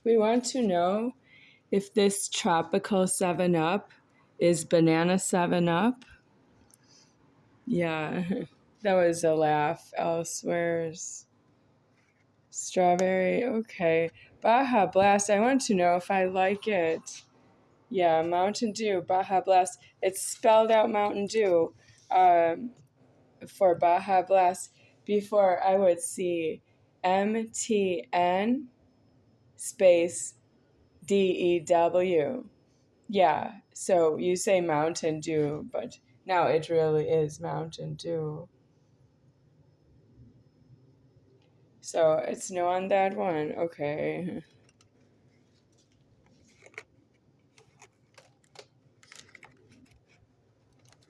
We want to know if this tropical 7-Up is banana 7-Up. Yeah, that was a laugh. Elsewhere's strawberry. Okay. Baja Blast. I want to know if I like it. Yeah, Mountain Dew, Baja Blast. It's spelled out Mountain Dew for Baja Blast. Before I would see MTN space DEW. Yeah, so you say Mountain Dew, but now it really is Mountain Dew. So it's no on that one. Okay.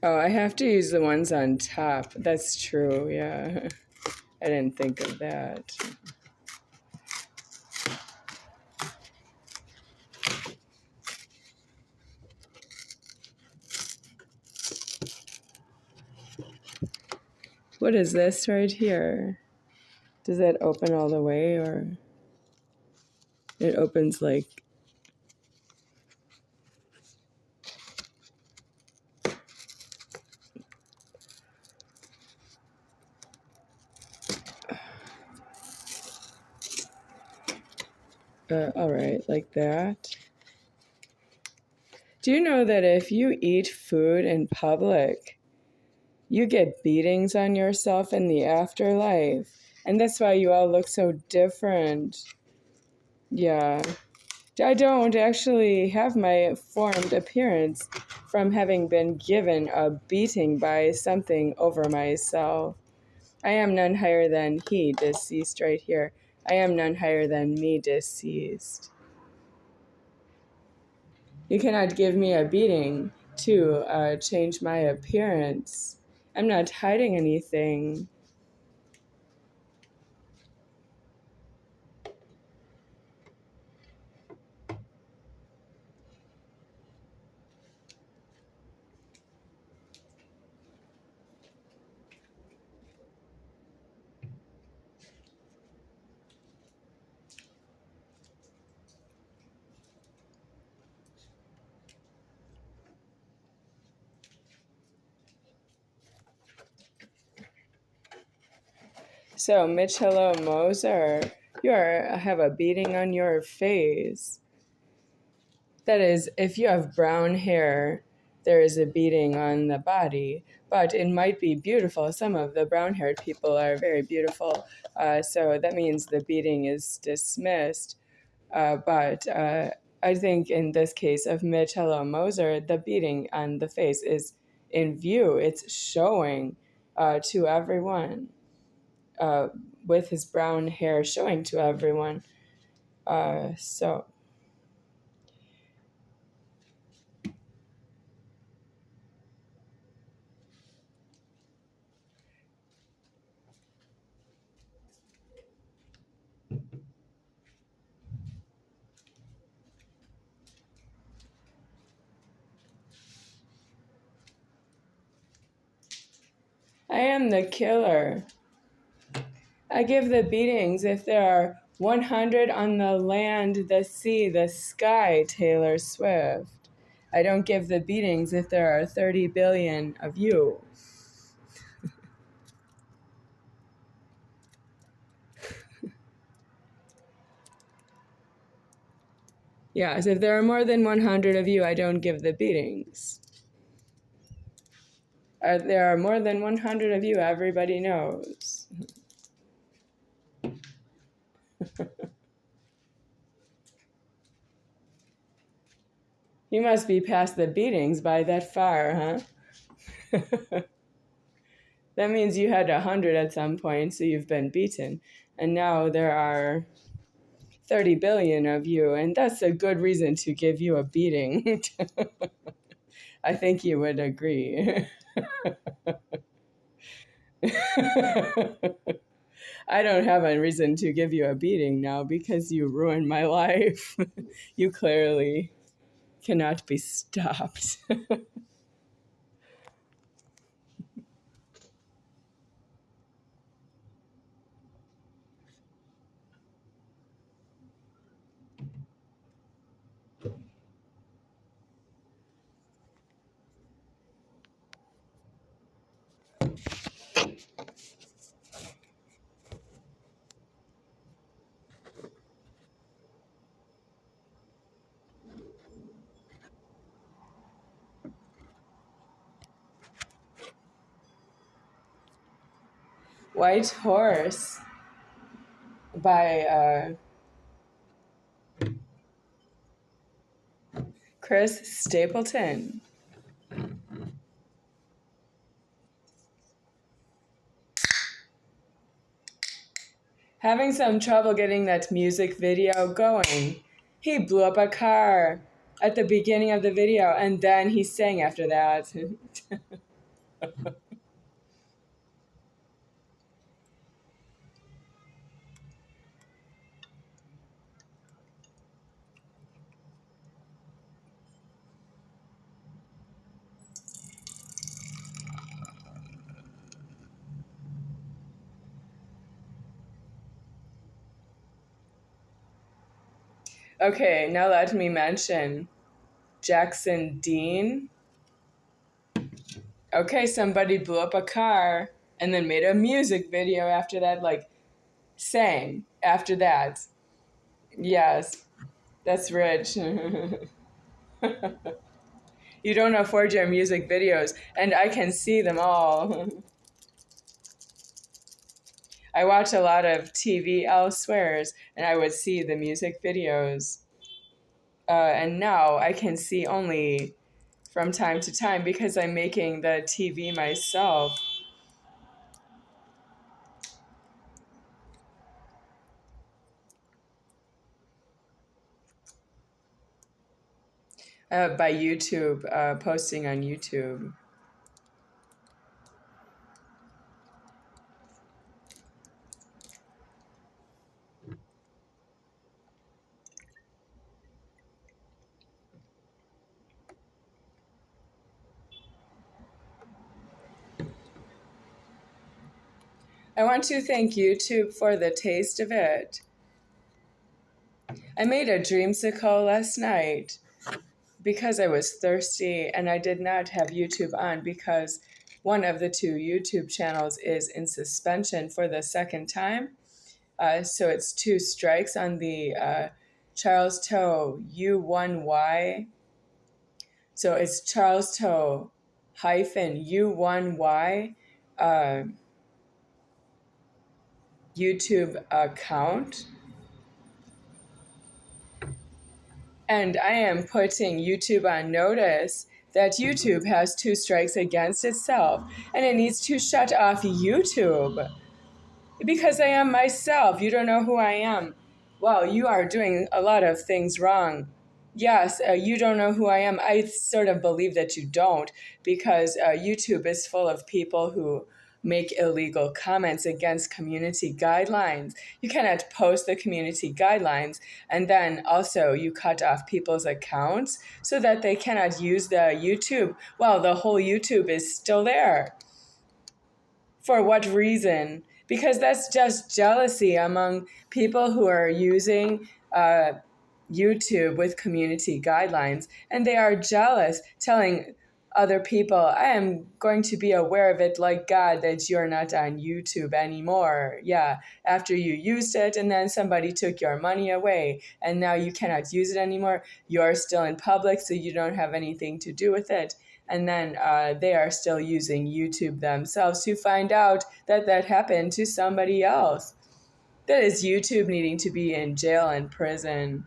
Oh, I have to use the ones on top. That's true, yeah. I didn't think of that. What is this right here? Does that open all the way, or it opens like... all right, like that. Do you know that if you eat food in public, you get beatings on yourself in the afterlife? And that's why you all look so different. Yeah. I don't actually have my formed appearance from having been given a beating by something over myself. I am none higher than he, deceased right here. I am none higher than me, deceased. You cannot give me a beating to change my appearance. I'm not hiding anything. So, Mitchell Moser, you have a beating on your face. That is, if you have brown hair, there is a beating on the body, but it might be beautiful. Some of the brown-haired people are very beautiful, so that means the beating is dismissed. But I think in this case of Mitchell Moser, the beating on the face is in view. It's showing to everyone, with his brown hair showing to everyone. So I am the killer. I give the beatings if there are 100 on the land, the sea, the sky, Taylor Swift. I don't give the beatings if there are 30 billion of you. Yes, if there are more than 100 of you, I don't give the beatings. There are more than 100 of you, everybody knows. You must be past the beatings by that far, huh? That means you had 100 at some point, so you've been beaten. And now there are 30 billion of you, and that's a good reason to give you a beating. I think you would agree. I don't have a reason to give you a beating now because you ruined my life. You clearly cannot be stopped. White Horse by Chris Stapleton. Having some trouble getting that music video going. He blew up a car at the beginning of the video, and then he sang after that. Okay, now let me mention Jackson Dean. Okay, somebody blew up a car and then made a music video after that, like sang after that. Yes, that's rich. You don't afford your music videos, and I can see them all. I watch a lot of TV elsewhere, and I would see the music videos. And now I can see only from time to time because I'm making the TV myself. By YouTube, posting on YouTube. I want to thank YouTube for the taste of it. I made a dreamsicle last night because I was thirsty and I did not have YouTube on because one of the two YouTube channels is in suspension for the second time. So it's 2 strikes on the Charles Toe U1Y. So it's Charles Toe -U1Y YouTube account. And I am putting YouTube on notice that YouTube has 2 strikes against itself and it needs to shut off YouTube. Because I am myself. You don't know who I am. Well, you are doing a lot of things wrong. Yes, you don't know who I am. I sort of believe that you don't because YouTube is full of people who make illegal comments against community guidelines. You cannot post the community guidelines and then also you cut off people's accounts so that they cannot use the YouTube. Well, the whole YouTube is still there. For what reason? Because that's just jealousy among people who are using YouTube with community guidelines, and they are jealous, telling other people, I am going to be aware of it like God that you're not on YouTube anymore. Yeah, after you used it and then somebody took your money away and now you cannot use it anymore, you're still in public so you don't have anything to do with it. And then they are still using YouTube themselves to find out that that happened to somebody else. That is YouTube needing to be in jail and prison.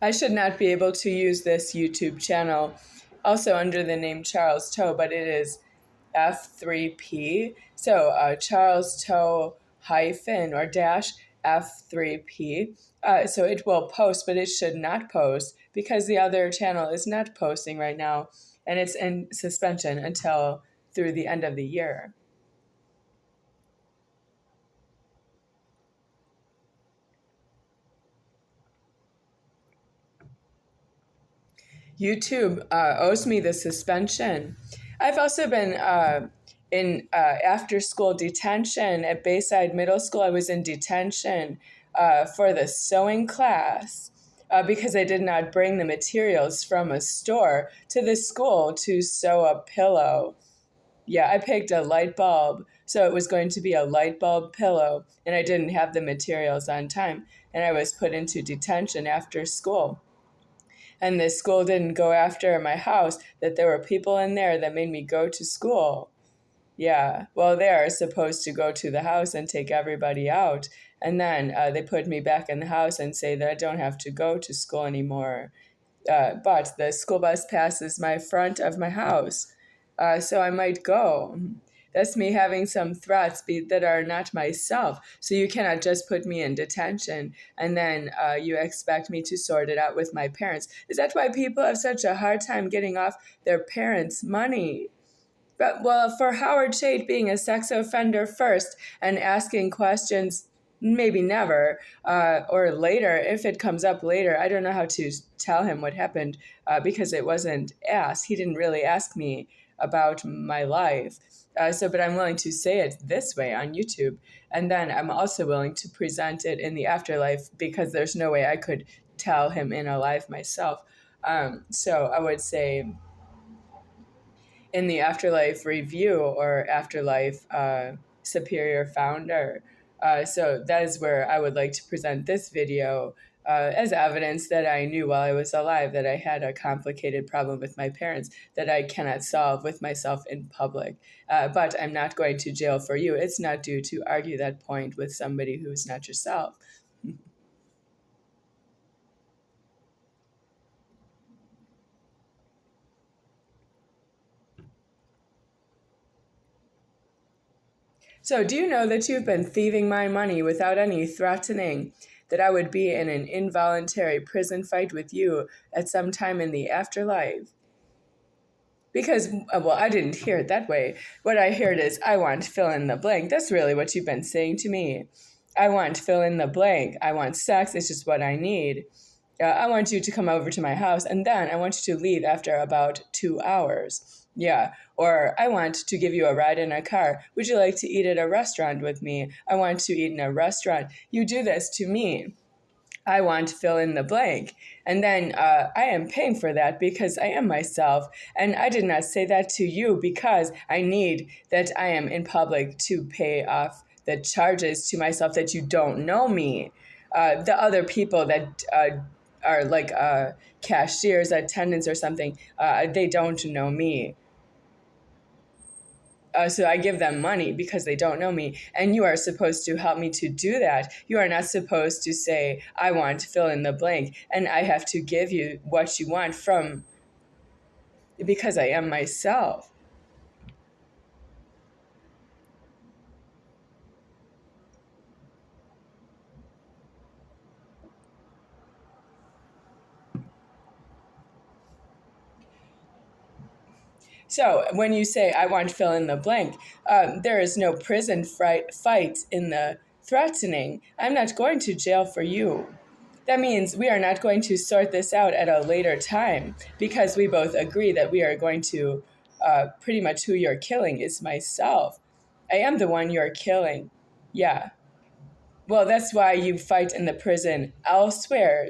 I should not be able to use this YouTube channel also under the name Charles Toe, but it is F3P. So Charles Toe hyphen or dash F3P. So it will post, but it should not post because the other channel is not posting right now and it's in suspension until through the end of the year. YouTube owes me the suspension. I've also been in after-school detention at Bayside Middle School. I was in detention for the sewing class because I did not bring the materials from a store to the school to sew a pillow. Yeah, I picked a light bulb, so it was going to be a light bulb pillow, and I didn't have the materials on time. and I was put into detention after school. And the school didn't go after my house, that there were people in there that made me go to school. Yeah, well, they are supposed to go to the house and take everybody out. And then they put me back in the house and say that I don't have to go to school anymore. But the school bus passes my front of my house, so I might go. That's me having some threats that are not myself. So you cannot just put me in detention and then you expect me to sort it out with my parents. Is that why people have such a hard time getting off their parents' money? But, well, for Howard Shade being a sex offender first and asking questions, maybe never, or later, if it comes up later, I don't know how to tell him what happened because it wasn't asked. He didn't really ask me about my life. But I'm willing to say it this way on YouTube. And then I'm also willing to present it in the afterlife because there's no way I could tell him in a life myself. So I would say in the afterlife review or afterlife superior founder. So that is where I would like to present this video as evidence that I knew while I was alive that I had a complicated problem with my parents that I cannot solve with myself in public. But I'm not going to jail for you. It's not due to argue that point with somebody who is not yourself. So, do you know that you've been thieving my money without any threatening that I would be in an involuntary prison fight with you at some time in the afterlife? Because, well, I didn't hear it that way. What I heard is, I want fill in the blank. That's really what you've been saying to me. I want fill in the blank. I want sex. It's just what I need. I want you to come over to my house, and then I want you to leave after about 2 hours. Yeah. Or I want to give you a ride in a car. Would you like to eat at a restaurant with me? I want to eat in a restaurant. You do this to me. I want to fill in the blank. And then I am paying for that because I am myself. And I did not say that to you because I need that I am in public to pay off the charges to myself that you don't know me. The other people that are like cashiers, attendants or something, they don't know me. So I give them money because they don't know me. And you are supposed to help me to do that. You are not supposed to say, I want to fill in the blank. And I have to give you what you want from, because I am myself. So when you say, I want to fill in the blank, there is no prison fight in the threatening. I'm not going to jail for you. That means we are not going to sort this out at a later time because we both agree that we are going to pretty much who you're killing is myself. I am the one you're killing. Yeah. Well, that's why you fight in the prison elsewhere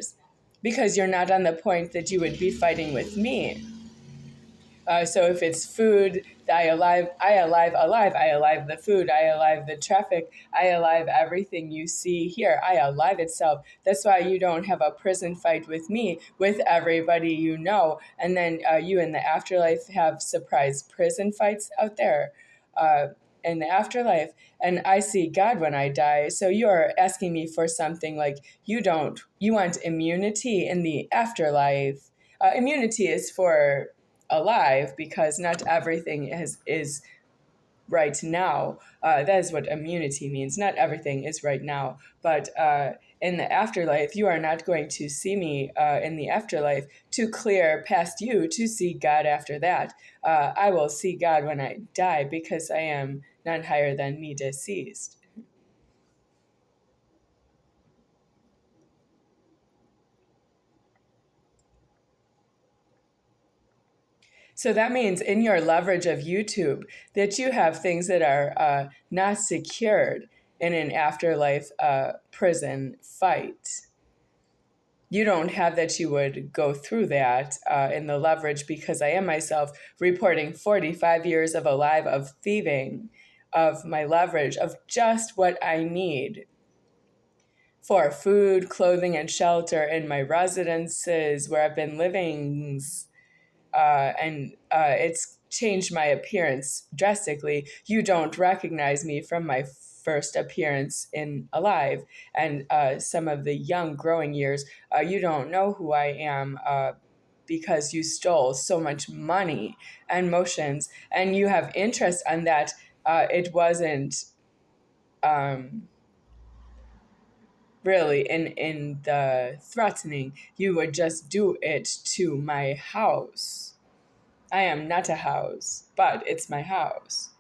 because you're not on the point that you would be fighting with me. So if it's food, I alive the food, I alive the traffic, I alive everything you see here, I alive itself. That's why you don't have a prison fight with me, with everybody you know, and then you in the afterlife have surprise prison fights out there in the afterlife. And I see God when I die. So you're asking me for something like you want immunity in the afterlife. Immunity is for alive because not everything is right now. That is what immunity means. Not everything is right now. But in the afterlife, you are not going to see me in the afterlife to clear past you to see God after that. I will see God when I die because I am none higher than me deceased. So that means in your leverage of YouTube that you have things that are not secured in an afterlife prison fight. You don't have that you would go through that in the leverage because I am myself reporting 45 years of alive of thieving of my leverage of just what I need for food, clothing, and shelter in my residences where I've been living, and it's changed my appearance drastically. You don't recognize me from my first appearance in Alive, and some of the young growing years. You don't know who I am. Because you stole so much money and motions, and you have interest in that. It wasn't um, really in the threatening. You would just do it to my house. I am not a house, but it's my house.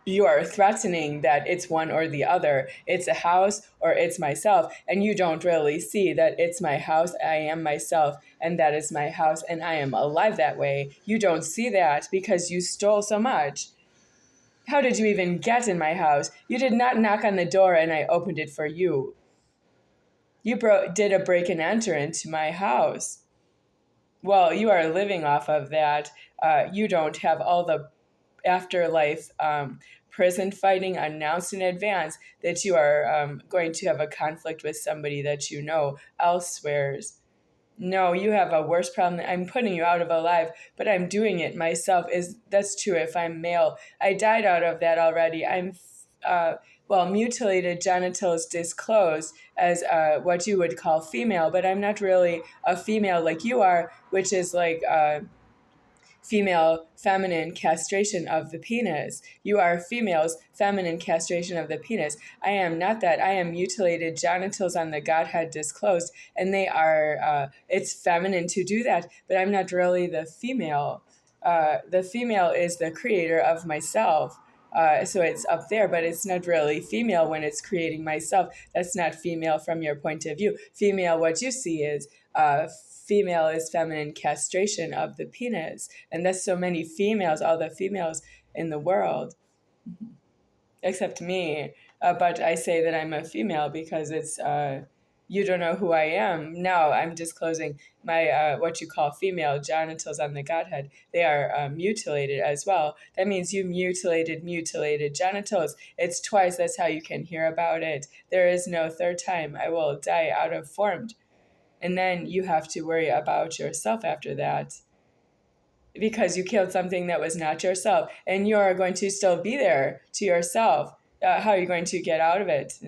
You are threatening that it's one or the other. It's a house or it's myself. And you don't really see that it's my house, I am myself, and that is my house, and I am alive that way. You don't see that because you stole so much. How did you even get in my house? You did not knock on the door and I opened it for you. You did a break and enter into my house. Well, you are living off of that. You don't have all the afterlife prison fighting announced in advance that you are going to have a conflict with somebody that you know elsewhere's. No, you have a worse problem. I'm putting you out of Alive, but I'm doing it myself. Is that's true? If I'm male, I died out of that already. I'm mutilated genitals disclosed as what you would call female, but I'm not really a female like you are, which is like female feminine castration of the penis. You are female's feminine castration of the penis. I am not that. I am mutilated genitals on the Godhead disclosed, and they are, it's feminine to do that, but I'm not really the female. The female is the creator of myself. So it's up there, but it's not really female when it's creating myself. That's not female from your point of view. Female, what you see is female is feminine castration of the penis. And that's so many females, all the females in the world, except me. But I say that I'm a female because it's, you don't know who I am. No, I'm disclosing my, what you call female genitals on the Godhead. They are mutilated as well. That means you mutilated genitals. It's twice. That's how you can hear about it. There is no third time. I will die out of form. And then you have to worry about yourself after that because you killed something that was not yourself, and you're going to still be there to yourself. How are you going to get out of it?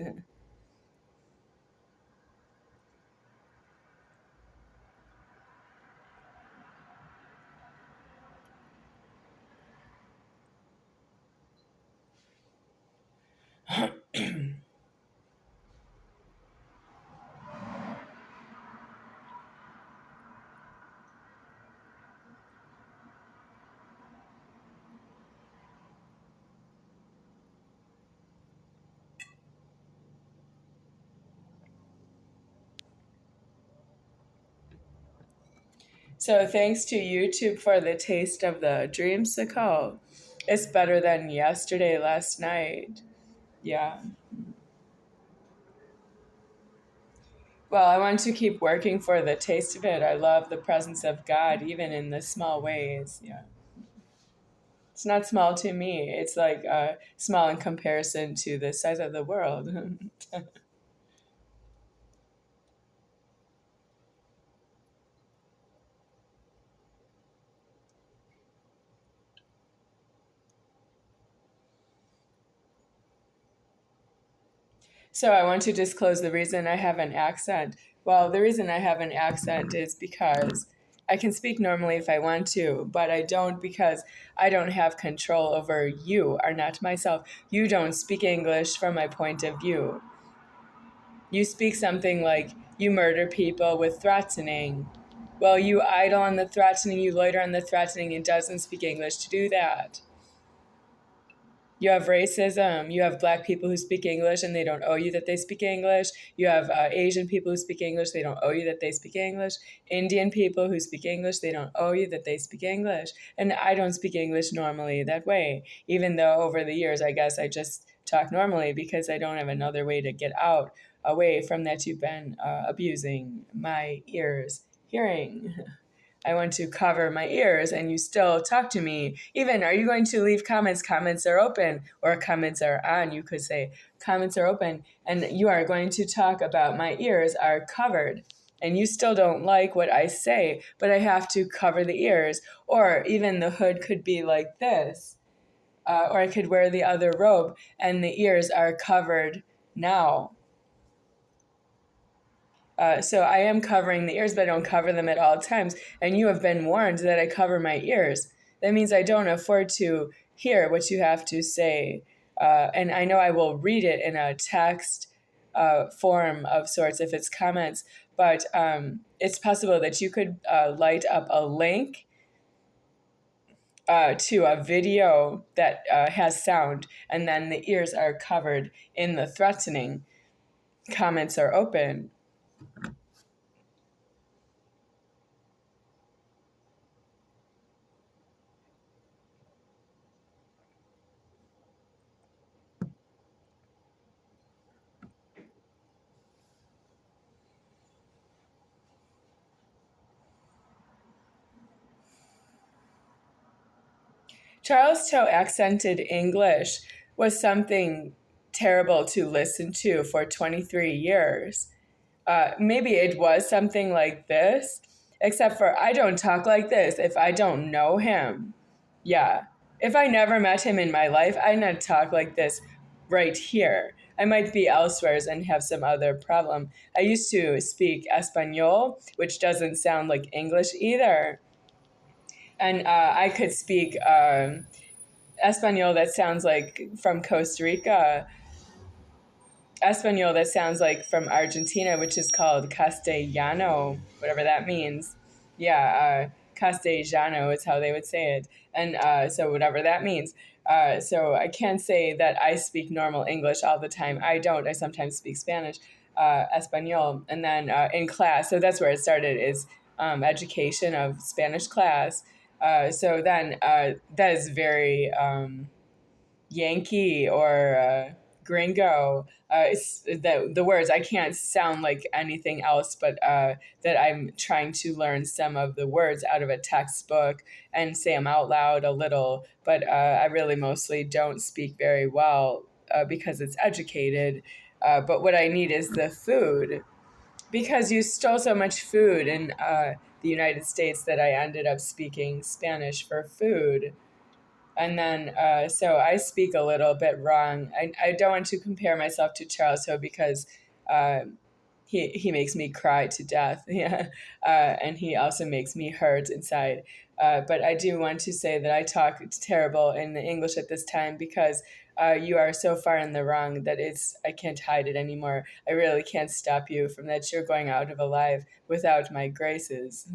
So thanks to YouTube for the taste of the dreamsicle. It's better than yesterday, last night. Yeah. Well, I want to keep working for the taste of it. I love the presence of God, even in the small ways. Yeah. It's not small to me. It's like small in comparison to the size of the world. So I want to disclose the reason I have an accent. Well, the reason I have an accent is because I can speak normally if I want to, but I don't because I don't have control over you, are not myself. You don't speak English from my point of view. You speak something like you murder people with threatening. Well, you idle on the threatening, you loiter on the threatening, and doesn't speak English to do that. You have racism. You have black people who speak English and they don't owe you that they speak English. You have Asian people who speak English. They don't owe you that they speak English. Indian people who speak English. They don't owe you that they speak English. And I don't speak English normally that way, even though over the years, I guess I just talk normally because I don't have another way to get out away from that you've been abusing my ears hearing. I want to cover my ears and you still talk to me. Even, are you going to leave comments? Comments are open, or comments are on. You could say, comments are open, and you are going to talk about my ears are covered. And you still don't like what I say, but I have to cover the ears. Or even the hood could be like this. Or I could wear the other robe, and the ears are covered now. So I am covering the ears, but I don't cover them at all times. And you have been warned that I cover my ears. That means I don't afford to hear what you have to say. And I know I will read it in a text form of sorts if it's comments, but it's possible that you could light up a link to a video that has sound, and then the ears are covered in the threatening. Comments are open. Charles Toe accented English was something terrible to listen to for 23 years. Maybe it was something like this, except for I don't talk like this if I don't know him. Yeah. If I never met him in my life, I not talk like this right here. I might be elsewhere and have some other problem. I used to speak Espanol, which doesn't sound like English either. And I could speak Espanol that sounds like from Costa Rica, Espanol that sounds like from Argentina, which is called Castellano, whatever that means. Yeah, Castellano is how they would say it. And so whatever that means. So I can't say that I speak normal English all the time. I don't. I sometimes speak Spanish, Espanol. And then in class, so that's where it started, is education of Spanish class. So then that is very Yankee or gringo. It's the words, I can't sound like anything else, but that I'm trying to learn some of the words out of a textbook and say them out loud a little. But I really mostly don't speak very well because it's educated. But what I need is the food, because you stole so much food in the United States that I ended up speaking Spanish for food. And then, so I speak a little bit wrong. I don't want to compare myself to Charles Ho because uh, he makes me cry to death. Yeah. And he also makes me hurt inside. But I do want to say that I talk terrible in the English at this time because you are so far in the wrong that I can't hide it anymore. I really can't stop you from that. You're going out of alive without my graces.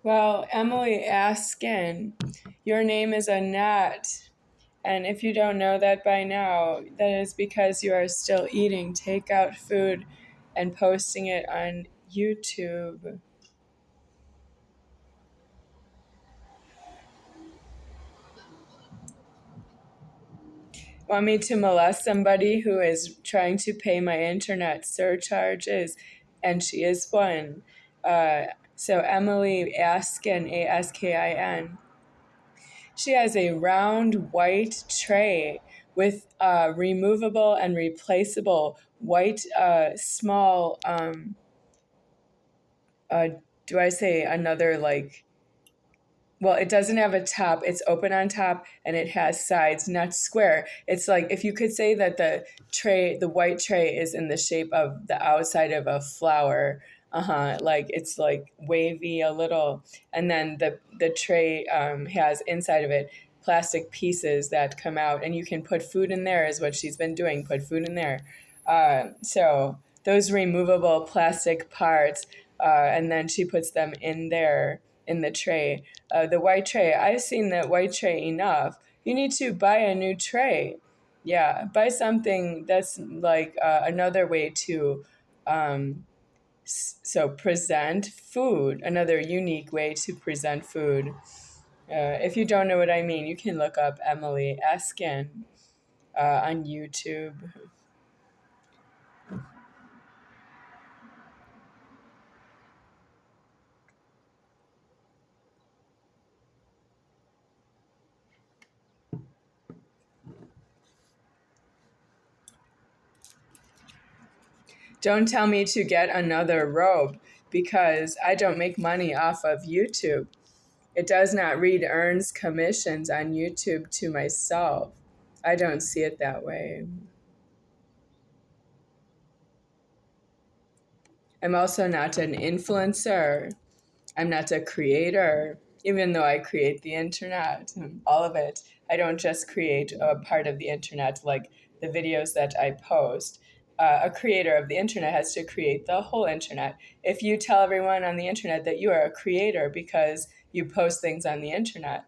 Well, Emily Askin, your name is Annette. And if you don't know that by now, that is because you are still eating takeout food and posting it on YouTube. Want me to molest somebody who is trying to pay my internet surcharges? And she is one. So Emily Askin, Askin. She has a round white tray with removable and replaceable white small, do I say another like, well, it doesn't have a top. It's open on top and it has sides, not square. It's like if you could say that the white tray is in the shape of the outside of a flower. Like it's like wavy a little, and then the tray has inside of it plastic pieces that come out, and you can put food in there. Is what she's been doing. Put food in there. So those removable plastic parts, and then she puts them in there in the tray. The white tray, I've seen that white tray enough. You need to buy a new tray. Yeah, buy something that's like another way to present food, another unique way to present food. If you don't know what I mean, you can look up Emily Eskin on YouTube. Don't tell me to get another robe because I don't make money off of YouTube. It does not read earns commissions on YouTube to myself. I don't see it that way. I'm also not an influencer. I'm not a creator, even though I create the internet, all of it. I don't just create a part of the internet like the videos that I post. A creator of the internet has to create the whole internet. If you tell everyone on the internet that you are a creator because you post things on the internet,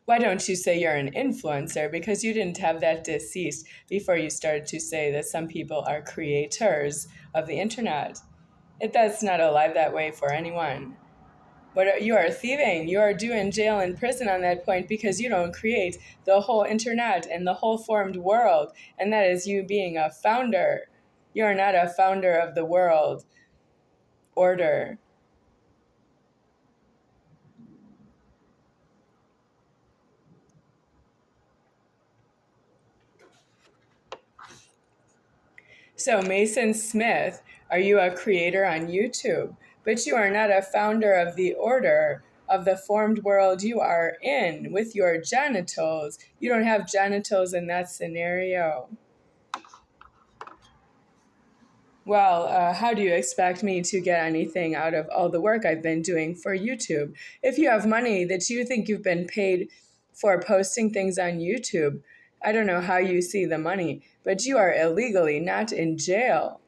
why don't you say you're an influencer? Because you didn't have that deceased before you started to say that some people are creators of the internet. That's not alive that way for anyone. But you are thieving. You are due in jail and prison on that point because you don't create the whole internet and the whole formed world. And that is you being a founder. You are not a founder of the world order. So, Mason Smith, are you a creator on YouTube? But you are not a founder of the order of the formed world you are in with your genitals. You don't have genitals in that scenario. Well, how do you expect me to get anything out of all the work I've been doing for YouTube? If you have money that you think you've been paid for posting things on YouTube, I don't know how you see the money, but you are illegally not in jail.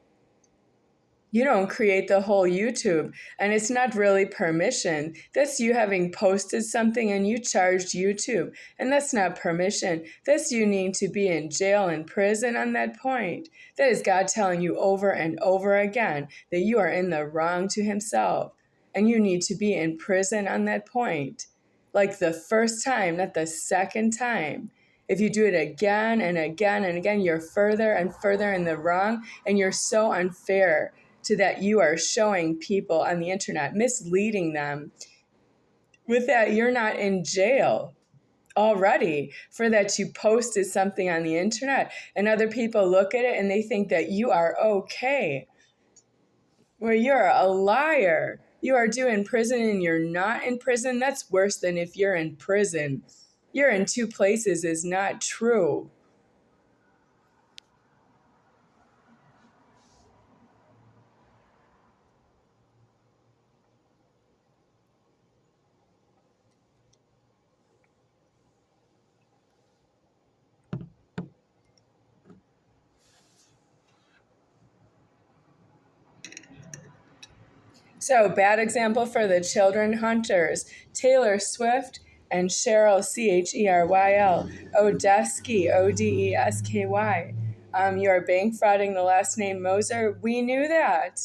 You don't create the whole YouTube, and it's not really permission. That's you having posted something and you charged YouTube, and that's not permission. That's you need to be in jail and prison on that point. That is God telling you over and over again that you are in the wrong to himself, and you need to be in prison on that point. Like the first time, not the second time. If you do it again and again and again, you're further and further in the wrong, and you're so unfair to that you are showing people on the internet, misleading them. With that, you're not in jail already for that you posted something on the internet and other people look at it and they think that you are okay. Well, you're a liar. You are due in prison and you're not in prison. That's worse than if you're in prison. You're in two places is not true. So, bad example for the children hunters Taylor Swift and Cheryl, Cheryl, Odesky, Odesky. You are bank frauding the last name Moser. We knew that.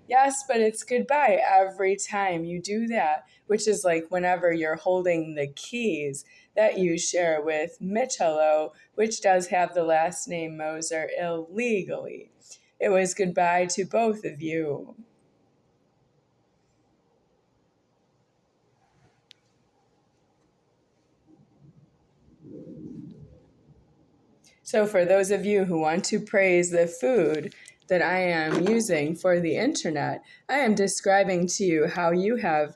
Yes, but it's goodbye every time you do that, which is like whenever you're holding the keys that you share with Michelo, which does have the last name Moser illegally. It was goodbye to both of you. So, for those of you who want to praise the food that I am using for the internet, I am describing to you how you have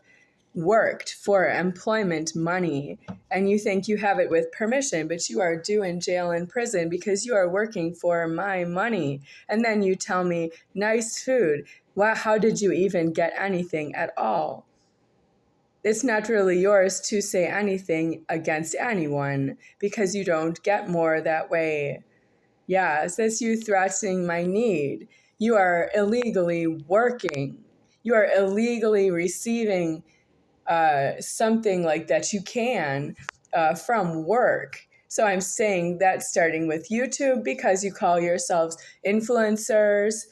worked for employment money and you think you have it with permission, but you are due in jail and prison because you are working for my money. And then you tell me, nice food. Wow, how did you even get anything at all? It's not really yours to say anything against anyone because you don't get more that way. Yes, that's you threatening my need. You are illegally working. You are illegally receiving something like that you can from work. So I'm saying that starting with YouTube because you call yourselves influencers,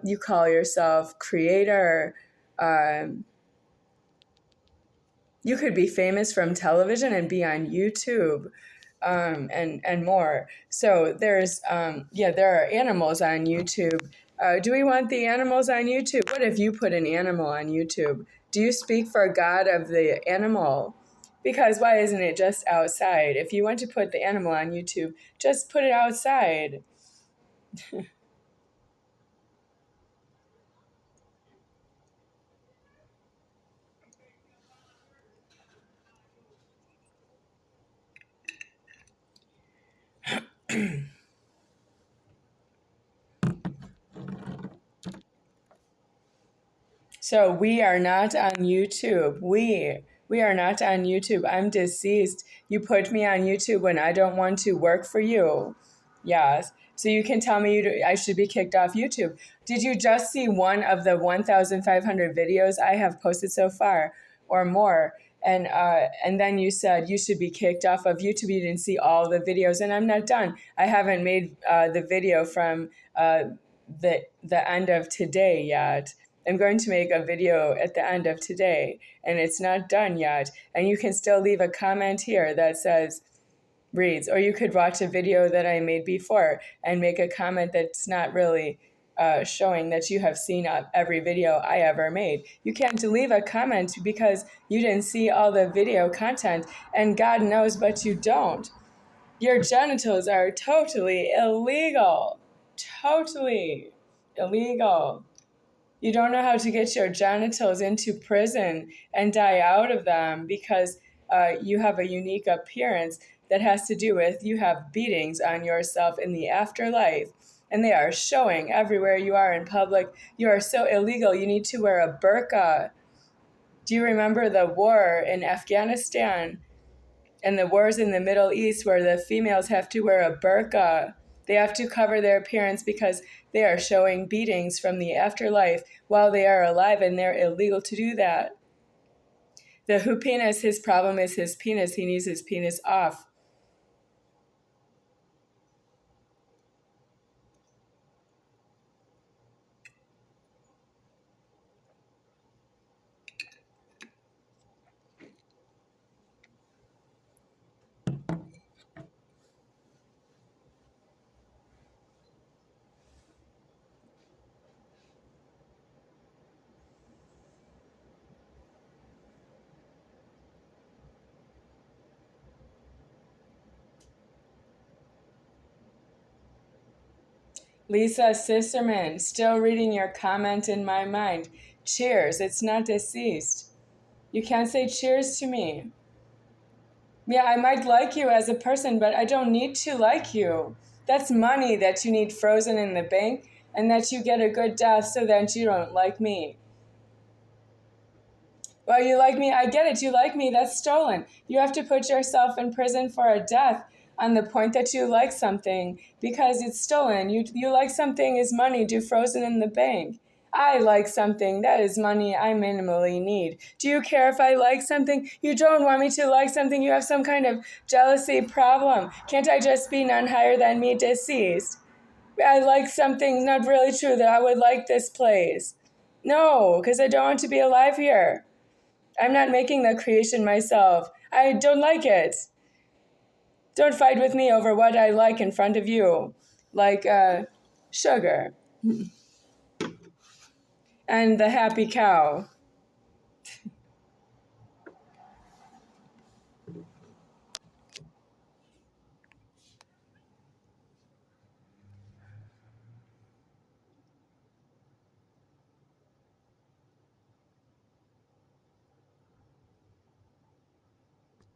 you call yourself creator. Um, you could be famous from television and be on YouTube, and more. So there are animals on YouTube. Do we want the animals on YouTube? What if you put an animal on YouTube? Do you speak for God of the animal? Because why isn't it just outside? If you want to put the animal on YouTube, just put it outside. So we are not on YouTube. We are not on YouTube. I'm deceased. You put me on YouTube when I don't want to work for you. Yes. So you can tell me I should be kicked off YouTube. Did you just see one of the 1,500 videos I have posted so far or more? And then you said you should be kicked off of YouTube. You didn't see all the videos, and I'm not done. I haven't made the video from the end of today yet. I'm going to make a video at the end of today, and it's not done yet. And you can still leave a comment here that says, reads, or you could watch a video that I made before and make a comment that's not really showing that you have seen every video I ever made. You can't leave a comment because you didn't see all the video content, and God knows, but you don't. Your genitals are totally illegal. Totally illegal. You don't know how to get your genitals into prison and die out of them because you have a unique appearance that has to do with you have beatings on yourself in the afterlife. And they are showing everywhere you are in public. You are so illegal, you need to wear a burqa. Do you remember the war in Afghanistan and the wars in the Middle East where the females have to wear a burqa? They have to cover their appearance because they are showing beatings from the afterlife while they are alive, and they're illegal to do that. The who penis, his problem is his penis. He needs his penis off. Lisa Sisterman, still reading your comment in my mind. Cheers, it's not deceased. You can't say cheers to me. Yeah, I might like you as a person, but I don't need to like you. That's money that you need frozen in the bank and that you get a good death so that you don't like me. Well, you like me, I get it, you like me, that's stolen. You have to put yourself in prison for a death on the point that you like something because it's stolen. You like something is money due frozen in the bank. I like something, that is money I minimally need. Do you care if I like something? You don't want me to like something, you have some kind of jealousy problem. Can't I just be none higher than me deceased? I like something not really true that I would like this place. No, because I don't want to be alive here. I'm not making the creation myself. I don't like it. Don't fight with me over what I like in front of you. Like sugar. And the happy cow.